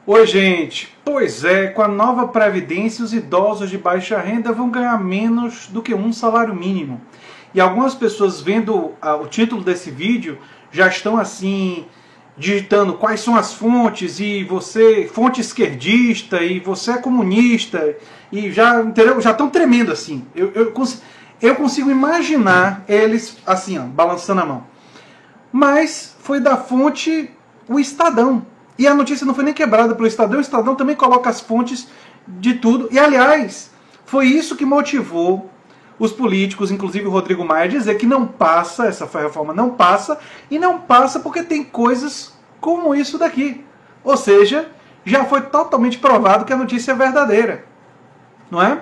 Oi, gente. Pois é, com a nova Previdência, os idosos de baixa renda vão ganhar menos do que um salário mínimo. E algumas pessoas vendo o título desse vídeo já estão assim digitando quais são as fontes e você, fonte esquerdista, e você é comunista, e já, entendeu? Já estão tremendo assim. Eu consigo imaginar eles assim, ó, balançando a mão. Mas foi da fonte o Estadão. E a notícia não foi nem quebrada pelo Estadão, o Estadão também coloca as fontes de tudo. E, aliás, foi isso que motivou os políticos, inclusive o Rodrigo Maia, a dizer que não passa, essa reforma não passa, e não passa porque tem coisas como isso daqui. Ou seja, já foi totalmente provado que a notícia é verdadeira. Não é?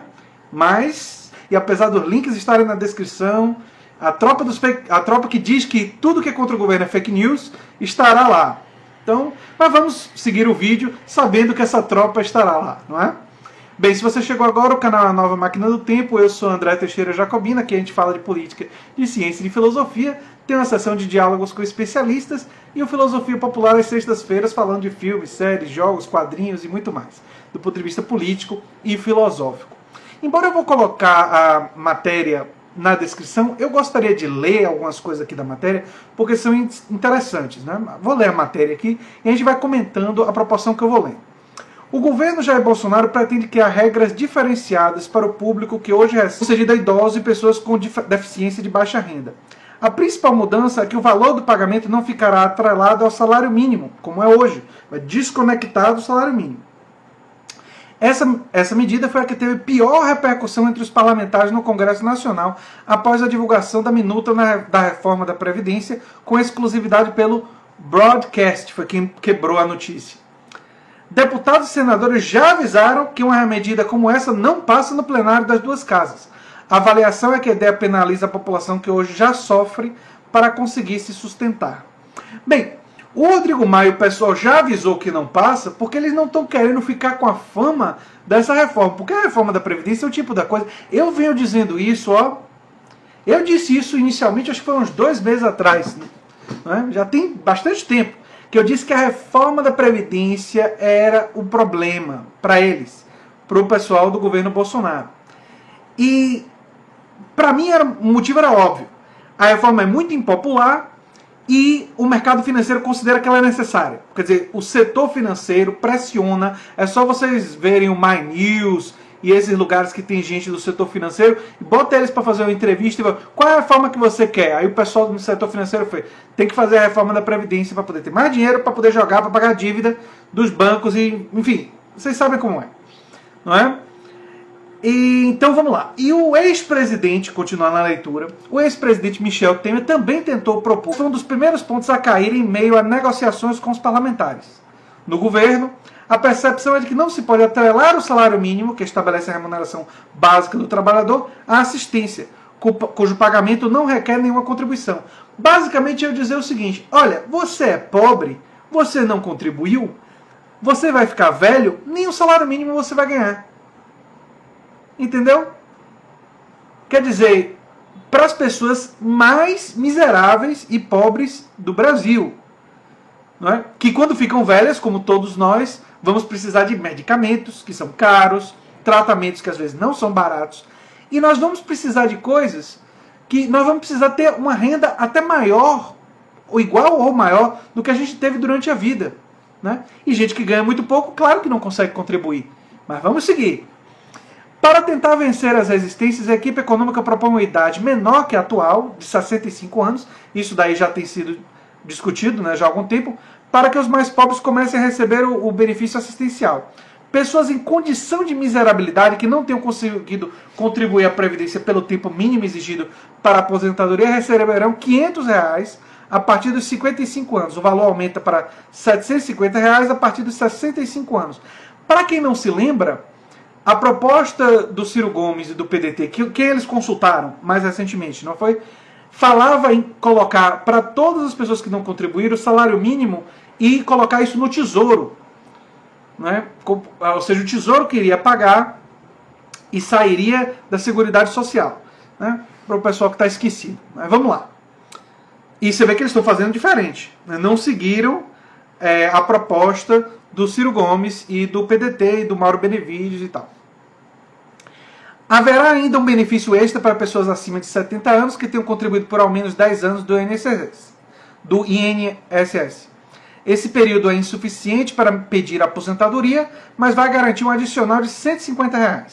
Mas, e apesar dos links estarem na descrição, a tropa que diz que tudo que é contra o governo é fake news estará lá. Então, mas vamos seguir o vídeo sabendo que essa tropa estará lá, não é? Bem, se você chegou agora, o canal é a Nova Máquina do Tempo, eu sou André Teixeira Jacobina, aqui a gente fala de política, de ciência e de filosofia, tem uma sessão de diálogos com especialistas e o Filosofia Popular às sextas-feiras falando de filmes, séries, jogos, quadrinhos e muito mais, do ponto de vista político e filosófico. Embora eu vou colocar a matéria na descrição, eu gostaria de ler algumas coisas aqui da matéria, porque são interessantes, né? Vou ler a matéria aqui e a gente vai comentando a proporção que eu vou ler. O governo Jair Bolsonaro pretende criar regras diferenciadas para o público que hoje é concedido a idosos e pessoas com deficiência de baixa renda. A principal mudança é que o valor do pagamento não ficará atrelado ao salário mínimo, como é hoje, vai desconectar do salário mínimo. Essa medida foi a que teve pior repercussão entre os parlamentares no Congresso Nacional após a divulgação da minuta da reforma da Previdência com exclusividade pelo broadcast, foi quem quebrou a notícia. Deputados e senadores já avisaram que uma medida como essa não passa no plenário das duas casas. A avaliação é que a ideia penaliza a população que hoje já sofre para conseguir se sustentar. Bem, o Rodrigo Maia e o pessoal já avisou que não passa porque eles não estão querendo ficar com a fama dessa reforma. Porque a reforma da Previdência é o tipo da coisa... Eu venho dizendo isso, ó... Eu disse isso inicialmente, acho que foi uns 2 meses atrás. Né? Já tem bastante tempo que eu disse que a reforma da Previdência era o problema para eles, para o pessoal do governo Bolsonaro. E para mim o motivo era óbvio. A reforma é muito impopular e o mercado financeiro considera que ela é necessária. Quer dizer, o setor financeiro pressiona, é só vocês verem o My News e esses lugares que tem gente do setor financeiro, bota eles para fazer uma entrevista e fala, qual é a reforma que você quer? Aí o pessoal do setor financeiro foi, tem que fazer a reforma da Previdência para poder ter mais dinheiro, para poder jogar, para pagar a dívida dos bancos, e enfim, vocês sabem como é, não é? E, então vamos lá. E o ex-presidente, continuando na leitura, o ex-presidente Michel Temer também tentou propor, foi um dos primeiros pontos a cair em meio a negociações com os parlamentares. No governo, a percepção é de que não se pode atrelar o salário mínimo, que estabelece a remuneração básica do trabalhador, à assistência, cujo pagamento não requer nenhuma contribuição. Basicamente, eu dizer o seguinte, olha, você é pobre, você não contribuiu, você vai ficar velho, nem o salário mínimo você vai ganhar. Entendeu? Quer dizer, para as pessoas mais miseráveis e pobres do Brasil, não é? Que quando ficam velhas, como todos nós, vamos precisar de medicamentos que são caros, tratamentos que às vezes não são baratos, e nós vamos precisar de coisas que nós vamos precisar ter uma renda até maior, ou igual ou maior, do que a gente teve durante a vida. Né? E gente que ganha muito pouco, claro que não consegue contribuir. Mas vamos seguir. Para tentar vencer as resistências, a equipe econômica propõe uma idade menor que a atual, de 65 anos, isso daí já tem sido discutido, né, já há algum tempo, para que os mais pobres comecem a receber o benefício assistencial. Pessoas em condição de miserabilidade que não tenham conseguido contribuir à Previdência pelo tempo mínimo exigido para a aposentadoria receberão R$ 500 a partir dos 55 anos. O valor aumenta para R$ 750 a partir dos 65 anos. Para quem não se lembra, a proposta do Ciro Gomes e do PDT, que eles consultaram mais recentemente, não foi? Falava em colocar para todas as pessoas que não contribuíram o salário mínimo e colocar isso no Tesouro. Né? Ou seja, o Tesouro que iria pagar e sairia da Seguridade Social. Né? Para o pessoal que está esquecido. Mas vamos lá. E você vê que eles estão fazendo diferente. Né? Não seguiram a proposta do Ciro Gomes e do PDT e do Mauro Benevides e tal. Haverá ainda um benefício extra para pessoas acima de 70 anos que tenham contribuído por ao menos 10 anos do INSS. Esse período é insuficiente para pedir aposentadoria, mas vai garantir um adicional de R$ 150.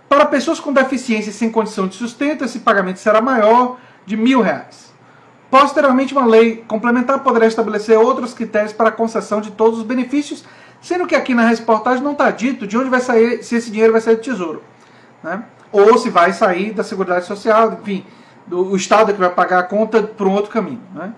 Para pessoas com deficiência e sem condição de sustento, esse pagamento será maior, de R$ 1.000. Posteriormente, uma lei complementar poderá estabelecer outros critérios para a concessão de todos os benefícios, sendo que aqui na reportagem não está dito de onde vai sair, se esse dinheiro vai sair do Tesouro, né? Ou se vai sair da Seguridade Social, enfim, o Estado é que vai pagar a conta por um outro caminho, né?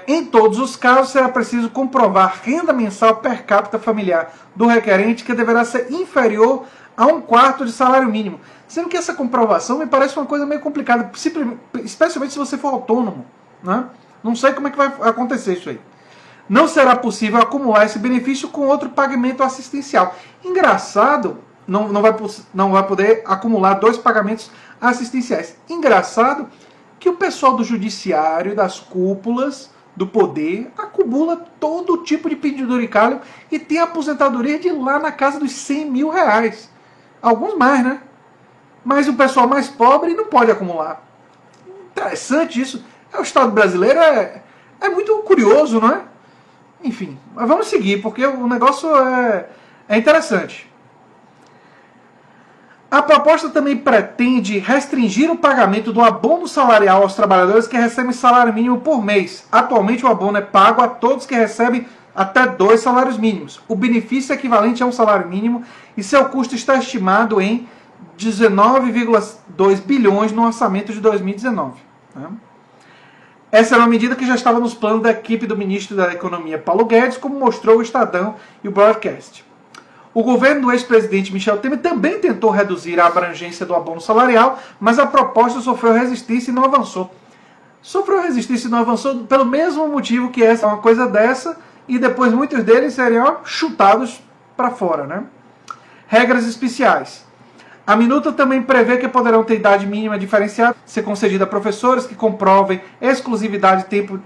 Em todos os casos, será preciso comprovar renda mensal per capita familiar do requerente, que deverá ser inferior a 1/4 de salário mínimo. Sendo que essa comprovação me parece uma coisa meio complicada, especialmente se você for autônomo, né? Não sei como é que vai acontecer isso aí. Não será possível acumular esse benefício com outro pagamento assistencial. Engraçado, não vai poder acumular 2 pagamentos assistenciais. Engraçado que o pessoal do judiciário, das cúpulas do poder, acumula todo tipo de penduricalho e tem aposentadoria de lá na casa dos R$ 100 mil. Alguns mais, né? Mas o pessoal mais pobre não pode acumular. Interessante isso. O Estado brasileiro é muito curioso, não é? Enfim, mas vamos seguir, porque o negócio é interessante. A proposta também pretende restringir o pagamento do abono salarial aos trabalhadores que recebem salário mínimo por mês. Atualmente o abono é pago a todos que recebem até 2 salários mínimos. O benefício é equivalente a um salário mínimo e seu custo está estimado em 19,2 bilhões no orçamento de 2019. Essa era uma medida que já estava nos planos da equipe do ministro da Economia, Paulo Guedes, como mostrou o Estadão e o Broadcast. O governo do ex-presidente Michel Temer também tentou reduzir a abrangência do abono salarial, mas a proposta sofreu resistência e não avançou. Sofreu resistência e não avançou pelo mesmo motivo que essa, uma coisa dessa, e depois muitos deles seriam chutados para fora, né? Regras especiais. A minuta também prevê que poderão ter idade mínima diferenciada ser concedida a professores que comprovem exclusividade tempo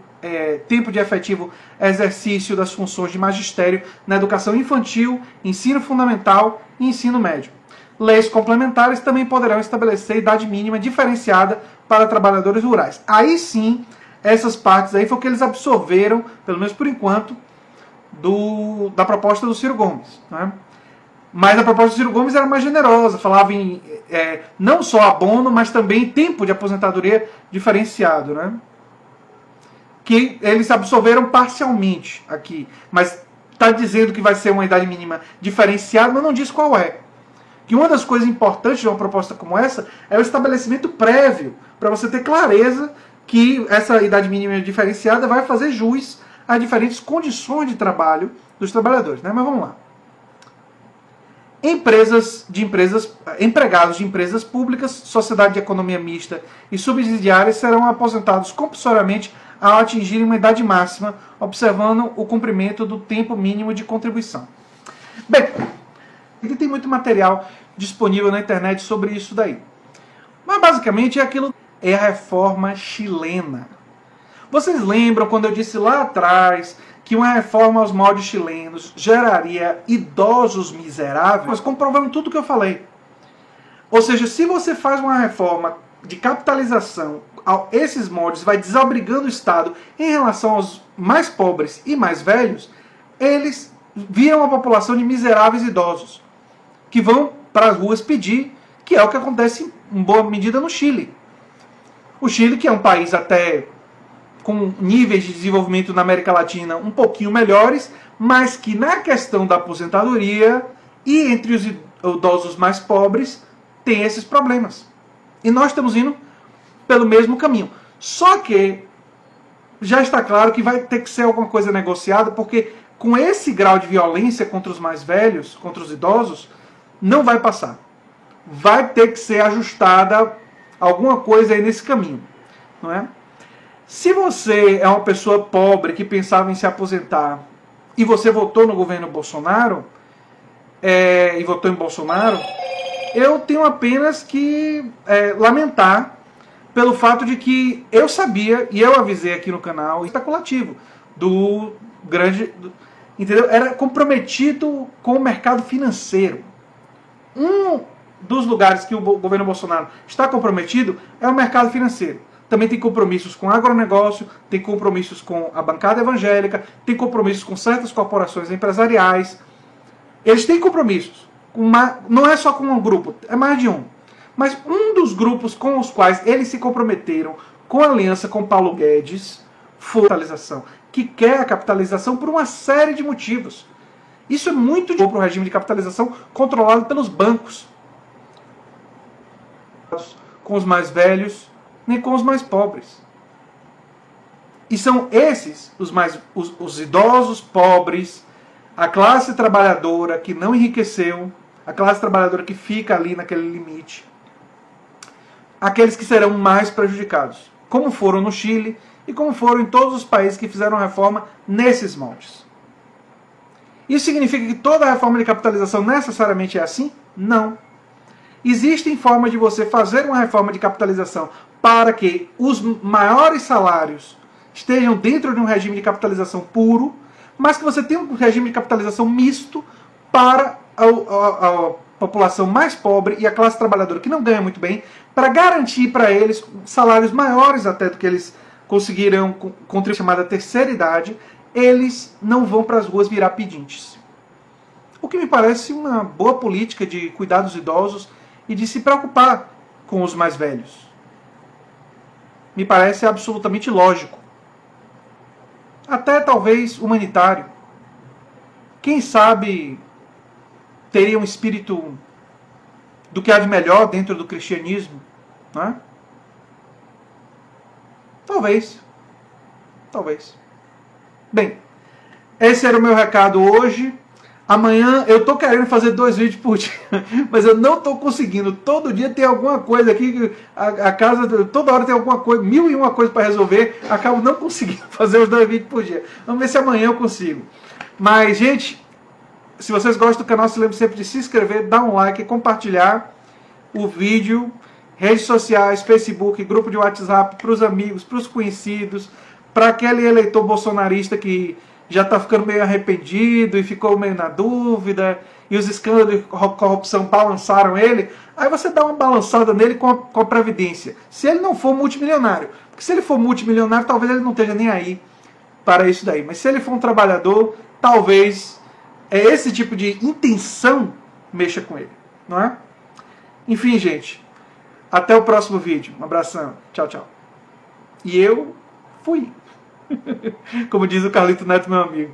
de efetivo exercício das funções de magistério na educação infantil, ensino fundamental e ensino médio. Leis complementares também poderão estabelecer idade mínima diferenciada para trabalhadores rurais. Aí sim, essas partes aí foi o que eles absorveram, pelo menos por enquanto, da proposta do Ciro Gomes, né? Mas a proposta do Ciro Gomes era mais generosa, falava em não só abono, mas também tempo de aposentadoria diferenciado, né? Que eles absorveram parcialmente aqui, mas está dizendo que vai ser uma idade mínima diferenciada, mas não diz qual é. Que uma das coisas importantes de uma proposta como essa é o estabelecimento prévio, para você ter clareza que essa idade mínima diferenciada vai fazer jus a diferentes condições de trabalho dos trabalhadores, né? Mas vamos lá. Empregados de empresas públicas, sociedade de economia mista e subsidiárias serão aposentados compulsoriamente ao atingirem uma idade máxima, observando o cumprimento do tempo mínimo de contribuição. Bem, aqui tem muito material disponível na internet sobre isso daí. Mas basicamente é a reforma chilena. Vocês lembram quando eu disse lá atrás que uma reforma aos moldes chilenos geraria idosos miseráveis? Mas comprovando tudo que eu falei. Ou seja, se você faz uma reforma de capitalização a esses moldes, vai desobrigando o Estado em relação aos mais pobres e mais velhos, eles viram uma população de miseráveis idosos que vão para as ruas pedir, que é o que acontece em boa medida no Chile. O Chile, que é um país até com níveis de desenvolvimento na América Latina um pouquinho melhores, mas que na questão da aposentadoria e entre os idosos mais pobres tem esses problemas. E nós estamos indo pelo mesmo caminho. Só que já está claro que vai ter que ser alguma coisa negociada, porque com esse grau de violência contra os mais velhos, contra os idosos, não vai passar. Vai ter que ser ajustada alguma coisa aí nesse caminho, não é? Se você é uma pessoa pobre que pensava em se aposentar e você votou no governo Bolsonaro, e votou em Bolsonaro, eu tenho apenas que lamentar pelo fato de que eu sabia, e eu avisei aqui no canal, especulativo, grande, entendeu? Era comprometido com o mercado financeiro. Um dos lugares que o governo Bolsonaro está comprometido é o mercado financeiro. Também tem compromissos com o agronegócio, tem compromissos com a bancada evangélica, tem compromissos com certas corporações empresariais. Eles têm compromissos. Não é só com um grupo, é mais de um. Mas um dos grupos com os quais eles se comprometeram com a aliança com Paulo Guedes foi a capitalização, que quer a capitalização por uma série de motivos. Isso é muito bom para o regime de capitalização controlado pelos bancos. Com os mais velhos, nem com os mais pobres. E são esses os idosos, pobres, a classe trabalhadora que não enriqueceu, a classe trabalhadora que fica ali naquele limite, aqueles que serão mais prejudicados, como foram no Chile e como foram em todos os países que fizeram reforma nesses moldes. Isso significa que toda reforma de capitalização necessariamente é assim? Não. Existem formas de você fazer uma reforma de capitalização para que os maiores salários estejam dentro de um regime de capitalização puro, mas que você tenha um regime de capitalização misto para a população mais pobre e a classe trabalhadora que não ganha muito bem, para garantir para eles salários maiores até do que eles conseguiram com a chamada terceira idade, eles não vão para as ruas virar pedintes. O que me parece uma boa política de cuidar dos idosos e de se preocupar com os mais velhos. Me parece absolutamente lógico. Até talvez humanitário. Quem sabe teria um espírito do que há de melhor dentro do cristianismo, não é? Talvez. Talvez. Bem, esse era o meu recado hoje. Amanhã eu tô querendo fazer 2 vídeos por dia, mas eu não tô conseguindo. Todo dia tem alguma coisa aqui, a casa, toda hora tem alguma coisa, 1001 coisas para resolver, acabo não conseguindo fazer os 2 vídeos por dia. Vamos ver se amanhã eu consigo. Mas, gente, se vocês gostam do canal, se lembre sempre de se inscrever, dar um like, compartilhar o vídeo, redes sociais, Facebook, grupo de WhatsApp, para os amigos, para os conhecidos, para aquele eleitor bolsonarista que já está ficando meio arrependido e ficou meio na dúvida, e os escândalos de corrupção balançaram ele, aí você dá uma balançada nele com a Previdência. Se ele não for multimilionário, porque se ele for multimilionário, talvez ele não esteja nem aí para isso daí, mas se ele for um trabalhador, talvez esse tipo de intenção mexa com ele, não é? Enfim, gente, até o próximo vídeo. Um abração, tchau, tchau. E eu fui. Como diz o Carlito Neto, meu amigo.